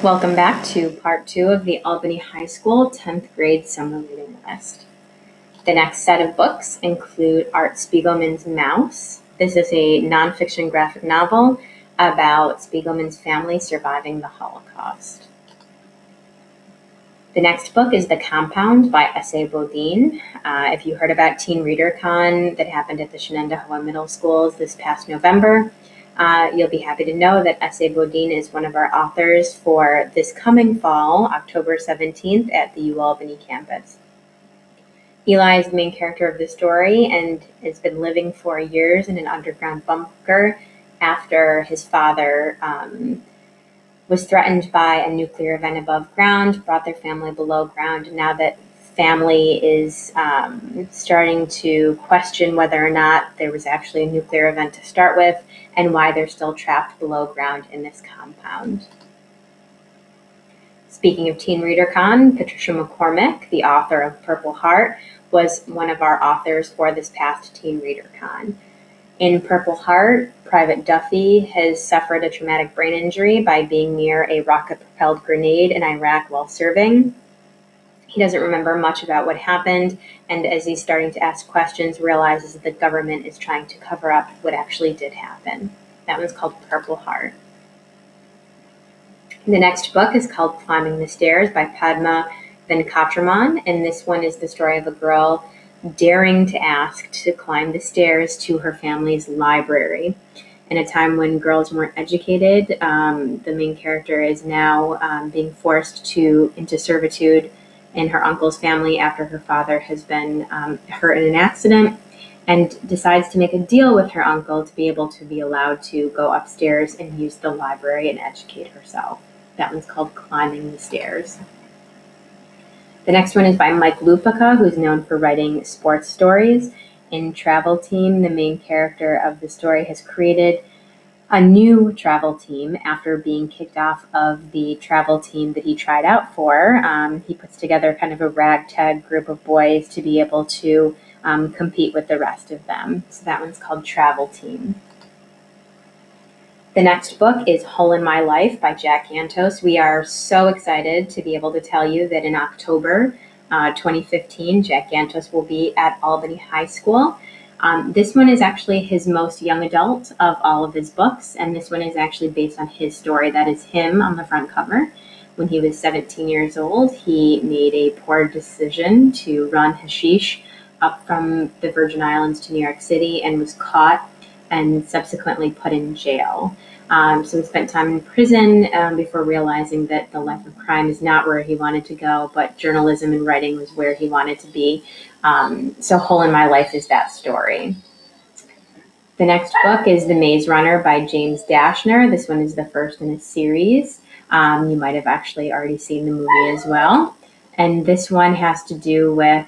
Welcome back to part 2 of the Albany High School 10th grade summer reading list. The next set of books include Art Spiegelman's Mouse. This is a nonfiction graphic novel about Spiegelman's family surviving the Holocaust. The next book is The Compound by S.A. Bodine. If you heard about Teen Reader Con that happened at the Shenendehowa Middle Schools this past November, you'll be happy to know that S.A. Bodine is one of our authors for this coming fall, October 17th, at the UAlbany campus. Eli is the main character of the story and has been living for years in an underground bunker after his father was threatened by a nuclear event above ground, brought their family below ground. Now that family is starting to question whether or not there was actually a nuclear event to start with and why they're still trapped below ground in this compound. Speaking of Teen Reader Con, Patricia McCormick, the author of Purple Heart, was one of our authors for this past Teen Reader Con. In Purple Heart, Private Duffy has suffered a traumatic brain injury by being near a rocket-propelled grenade in Iraq while serving. He doesn't remember much about what happened, and as he's starting to ask questions, realizes that the government is trying to cover up what actually did happen. That one's called Purple Heart. The next book is called Climbing the Stairs by Padma Venkatraman, and this one is the story of a girl daring to ask to climb the stairs to her family's library. In a time when girls weren't educated, the main character is now being forced into servitude in her uncle's family after her father has been hurt in an accident, and decides to make a deal with her uncle to be able to be allowed to go upstairs and use the library and educate herself. That one's called Climbing the Stairs. The next one is by Mike Lupica, who's known for writing sports stories. In Travel Team, the main character of the story has created a new travel team after being kicked off of the travel team that he tried out for. He puts together kind of a ragtag group of boys to be able to compete with the rest of them. So that one's called Travel Team. The next book is Hole in My Life by Jack Antos. We are so excited to be able to tell you that in October 2015, Jack Antos will be at Albany High School. This one is actually his most young adult of all of his books, and this one is actually based on his story. That is him on the front cover. When he was 17 years old, he made a poor decision to run hashish up from the Virgin Islands to New York City and was caught and subsequently put in jail. So he spent time in prison before realizing that the life of crime is not where he wanted to go, but journalism and writing was where he wanted to be. So Hole in My Life is that story. The next book is The Maze Runner by James Dashner. This one is the first in a series. You might have actually already seen the movie as well. And this one has to do with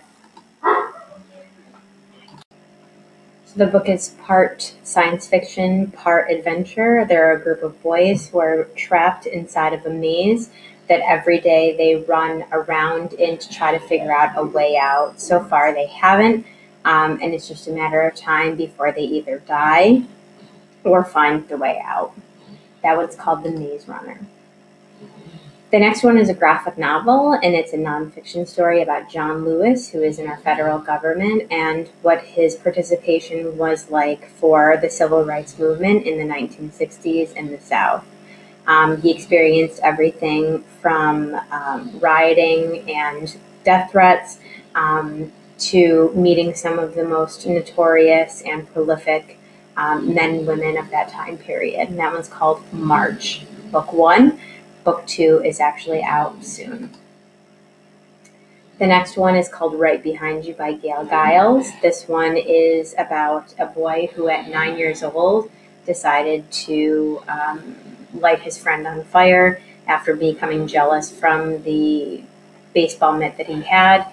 the book is part science fiction, part adventure. There are a group of boys who are trapped inside of a maze that every day they run around in to try to figure out a way out. So far they haven't, and it's just a matter of time before they either die or find the way out. That one's called The Maze Runner. The next one is a graphic novel, and it's a nonfiction story about John Lewis, who is in our federal government, and what his participation was like for the civil rights movement in the 1960s in the South. He experienced everything from rioting and death threats to meeting some of the most notorious and prolific men and women of that time period. And that one's called March, Book 1. Book 2 is actually out soon. The next one is called Right Behind You by Gail Giles. This one is about a boy who at 9 years old decided to light his friend on fire after becoming jealous from the baseball mitt that he had.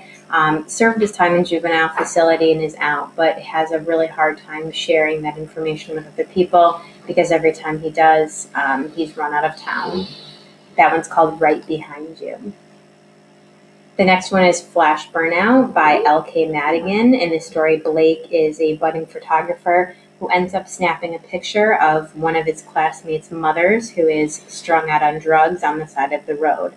Served his time in juvenile facility and is out, but has a really hard time sharing that information with other people because every time he does, he's run out of town. That one's called Right Behind You. The next one is Flash Burnout by L.K. Madigan. In this story, Blake is a budding photographer who ends up snapping a picture of one of his classmates' mothers who is strung out on drugs on the side of the road.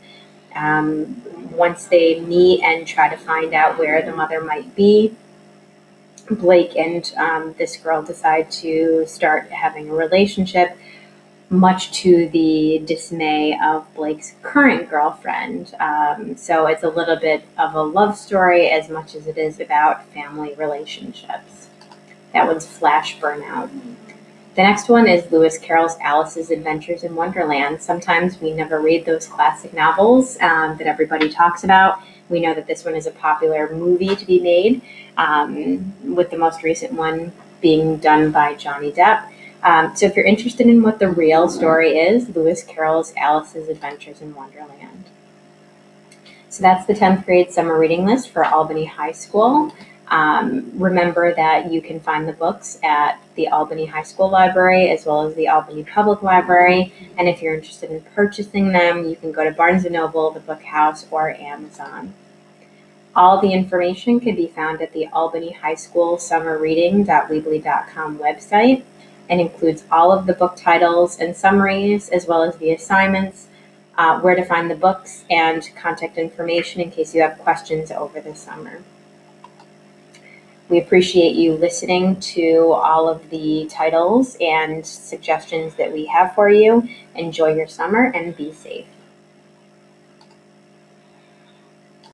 Once they meet and try to find out where the mother might be, Blake and this girl decide to start having a relationship, much to the dismay of Blake's current girlfriend. So it's a little bit of a love story as much as it is about family relationships. That one's Flash Burnout. The next one is Lewis Carroll's Alice's Adventures in Wonderland. Sometimes we never read those classic novels that everybody talks about. We know that this one is a popular movie to be made, with the most recent one being done by Johnny Depp. So if you're interested in what the real story is, Lewis Carroll's Alice's Adventures in Wonderland. So that's the 10th grade summer reading list for Albany High School. Remember that you can find the books at the Albany High School Library as well as the Albany Public Library. And if you're interested in purchasing them, you can go to Barnes & Noble, the Book House, or Amazon. All the information can be found at the Albany High School summerreading.weebly.com website, and includes all of the book titles and summaries, as well as the assignments, where to find the books, and contact information in case you have questions over the summer. We appreciate you listening to all of the titles and suggestions that we have for you. Enjoy your summer and be safe.